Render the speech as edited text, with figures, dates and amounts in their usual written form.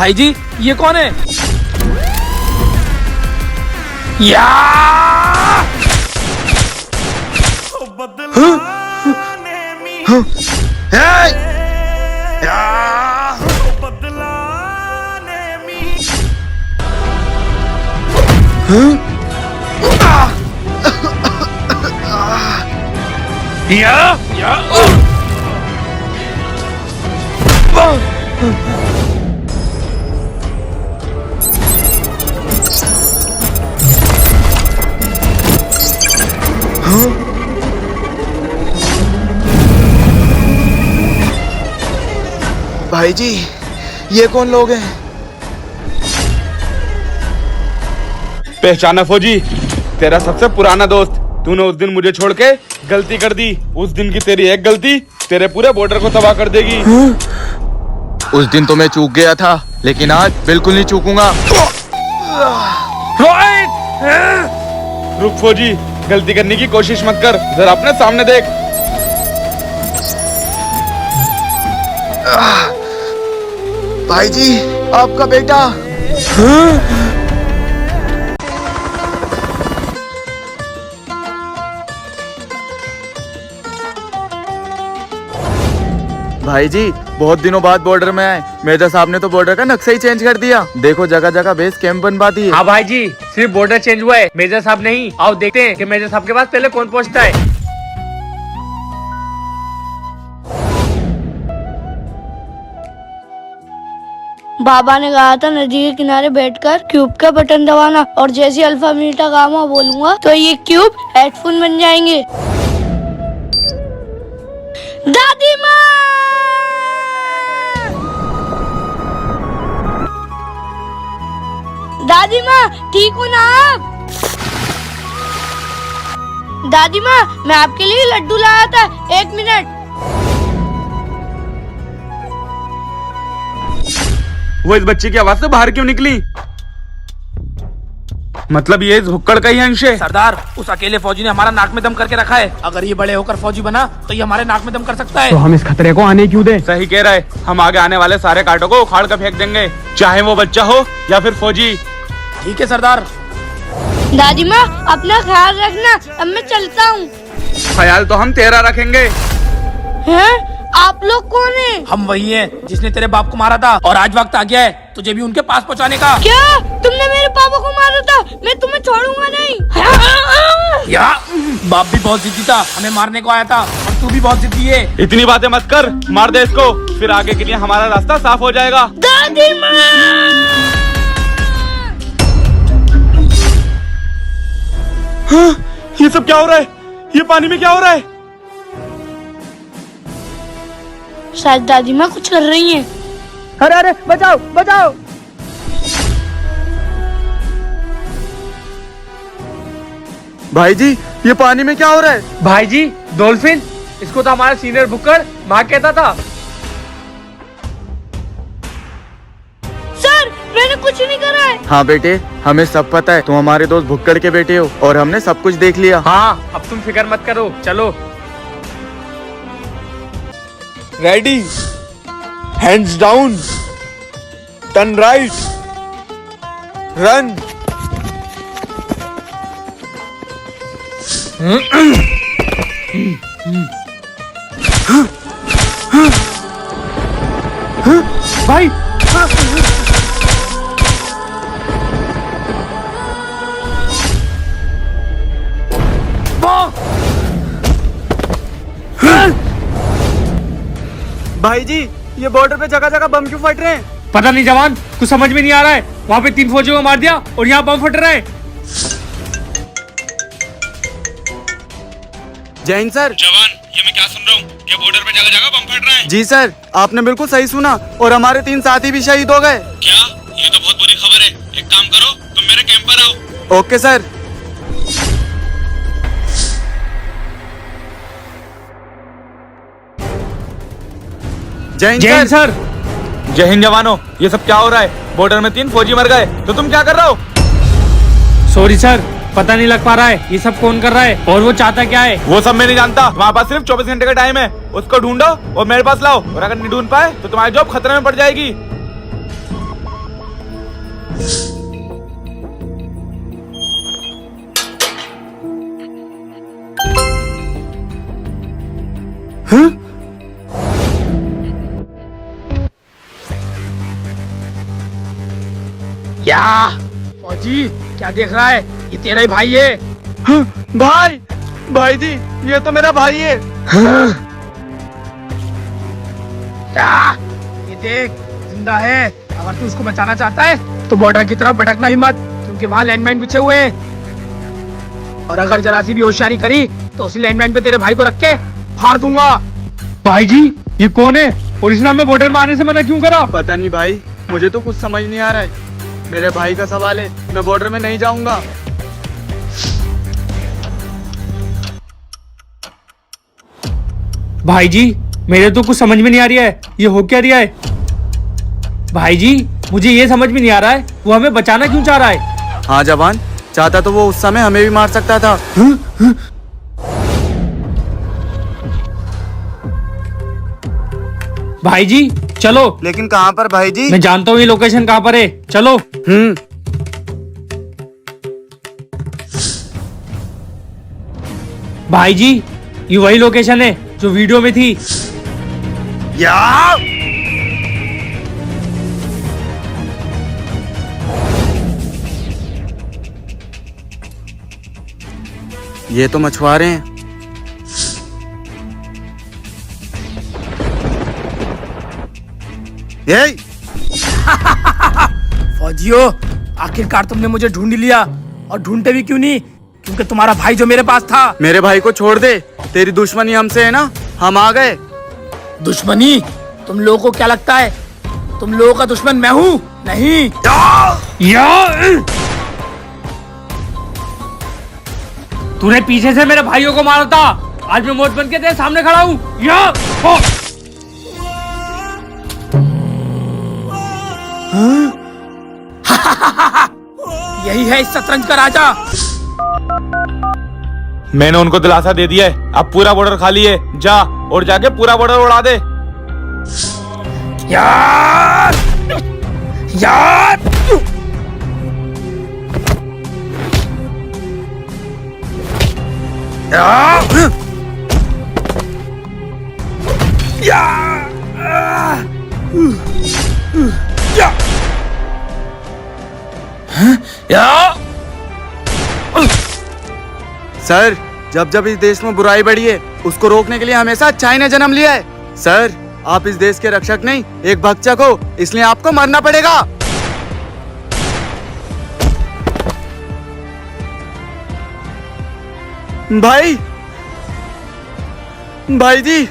भाई जी ये कौन है? या भाई जी ये कौन लोग हैं? पहचाना फौजी, तेरा सबसे पुराना दोस्त। तूने उस दिन मुझे छोड़ के गलती कर दी। उस दिन की तेरी एक गलती तेरे पूरे बॉर्डर को तबाह कर देगी। उस दिन तो मैं चूक गया था, लेकिन आज बिल्कुल नहीं चूकूंगा। रुक फौजी, गलती करने की कोशिश मत कर, जरा अपने सामने देख। भाई जी आपका बेटा। भाई जी बहुत दिनों बाद बॉर्डर में आए। मेजर साहब ने तो बॉर्डर का नक्शा ही चेंज कर दिया। देखो जगह जगह बेस कैंप बनवा दिए। हाँ भाई जी, सिर्फ बॉर्डर चेंज हुआ है, मेजर साहब नहीं। आओ देखते हैं कि मेजर साहब के पास पहले कौन पहुंचता है। बाबा ने कहा था नदी के किनारे बैठकर क्यूब का बटन दबाना, और जैसे अल्फा बीटा गामा बोलूंगा तो ये क्यूब हेडफोन बन जाएंगे। दादी माँ, दादी माँ ठीक हो ना आप? दादी माँ मैं आपके लिए लड्डू लाया था, 1 मिनट। वो इस बच्चे की आवाज से बाहर क्यों निकली? मतलब ये इस भुक्कड़ का ही अंश है? सरदार, उस अकेले फौजी ने हमारा नाक में दम करके रखा है। अगर ये बड़े होकर फौजी बना तो ये हमारे नाक में दम कर सकता है। तो हम इस खतरे को आने क्यों दें? सही कह रहा है, हम आगे आने वाले सारे कांटों को उखाड़ कर फेंक देंगे, चाहे वो बच्चा हो या फिर फौजी। ठीक है सरदार। दादी माँ अपना ख्याल रखना, अब मैं चलता हूँ। ख्याल तो हम तेरा रखेंगे। हैं? आप लोग कौन हैं? हम वही हैं जिसने तेरे बाप को मारा था, और आज वक्त आ गया है तुझे भी उनके पास पहुंचाने का। क्या तुमने मेरे पापा को मारा था? मैं तुम्हें छोड़ूंगा नहीं। या बाप भी बहुत जिद्दी था, हमें मारने को आया था, और तू भी बहुत जिद्दी है। इतनी बातें मत कर, मार दे इसको, फिर आगे के लिए हमारा रास्ता साफ हो जाएगा। दादी माँ, हाँ, ये सब क्या हो रहा है? ये पानी में क्या हो रहा है? शायद दादी माँ कुछ कर रही हैं। अरे अरे बचाओ बचाओ! भाई जी ये पानी में क्या हो रहा है? भाई जी डॉल्फिन, इसको तो हमारा सीनियर भुक्कड़ माँ कहता था। सर मैंने कुछ नहीं करा है। हाँ बेटे हमें सब पता है, तुम हमारे दोस्त भुक्कड़ के बेटे हो और हमने सब कुछ देख लिया। हाँ अब तुम फिक्र मत करो, चलो। Ready, hands down, turn right, run. भाई भाई जी ये बॉर्डर पे जगह जगह बम क्यों फट रहे हैं? पता नहीं जवान, कुछ समझ में नहीं आ रहा है। वहाँ पे 3 फौजियों को मार दिया और यहाँ बम फट रहा है। जैन सर। जवान, ये मैं क्या सुन रहा हूँ? ये बॉर्डर पे जगह जगह बम फट रहे हैं। जी सर आपने बिल्कुल सही सुना, और हमारे 3 साथी भी शहीद हो गए। क्या? ये तो बहुत बुरी खबर है। एक काम करो, तुम मेरे कैंप पर आओ। Okay sir. जय हिंद सर। जय हिंद जवानों, ये सब क्या हो रहा है? बॉर्डर में 3 फौजी मर गए, तो तुम क्या कर रहे हो? सॉरी सर, पता नहीं लग पा रहा है ये सब कौन कर रहा है और वो चाहता क्या है। वो सब मैं नहीं जानता। हमारे पास सिर्फ 24 घंटे का टाइम है, उसको ढूंढो और मेरे पास लाओ, और अगर नहीं ढूंढ पाए तो तुम्हारी जॉब खतरे में पड़ जाएगी। क्या फौजी क्या देख रहा है? ये तेरा ही भाई है। भाई भाई जी, ये तो मेरा भाई है। क्या? ये देख जिंदा है। अगर तू उसको बचाना चाहता है तो बॉर्डर की तरफ भटकना ही मत, क्योंकि वहाँ लैंडमाइन बिछे हुए हैं। और अगर जरा सी भी होशियारी करी तो उसी लैंडमाइन पे तेरे भाई को रख के फाड़ दूंगा। भाई जी, ये कौन है और इसने हमें बॉर्डर में आने से मना क्यों करा? पता नहीं भाई, मुझे तो कुछ समझ नहीं आ रहा है। मेरे भाई का सवाल है, मैं बॉर्डर में नहीं जाऊंगा। भाई जी, मेरे तो कुछ समझ में नहीं आ रहा है, ये हो क्या रहा है? भाई जी, मुझे ये समझ में नहीं आ रहा है, वो हमें बचाना क्यों चाह रहा है? हाँ जवान, चाहता तो वो उस समय हमें भी मार सकता था। भाई जी चलो। लेकिन कहाँ पर भाई जी? मैं जानता हूँ ये लोकेशन कहाँ पर है, चलो। भाई जी, ये वही लोकेशन है जो वीडियो में थी। यार ये तो मछुआरे हैं। ये फौजियों, आखिरकार तुमने मुझे ढूंढ लिया। और ढूंढते भी क्यों नहीं? क्योंकि तुम्हारा भाई जो मेरे पास था। मेरे भाई को छोड़ दे, तेरी दुश्मनी हमसे है ना, हम आ गए। दुश्मनी? तुम लोगों को क्या लगता है तुम लोगों का दुश्मन मैं हूँ? नहीं। तूने पीछे से मेरे भाइयों को मारा था, आज मैं मौत बन के तेरे सामने खड़ा हूँ। यही है इस शतरंज का राजा। मैंने उनको दिलासा दे दिया है, अब पूरा बॉर्डर खाली है। जा और जाके पूरा बॉर्डर उड़ा दे। यार यार सर, जब जब इस देश में बुराई बढ़ी है, उसको रोकने के लिए हमेशा अच्छाई ने जन्म लिया है। सर, आप इस देश के रक्षक नहीं, एक भक्षक हो, इसलिए आपको मरना पड़ेगा। भाई, भाई जी।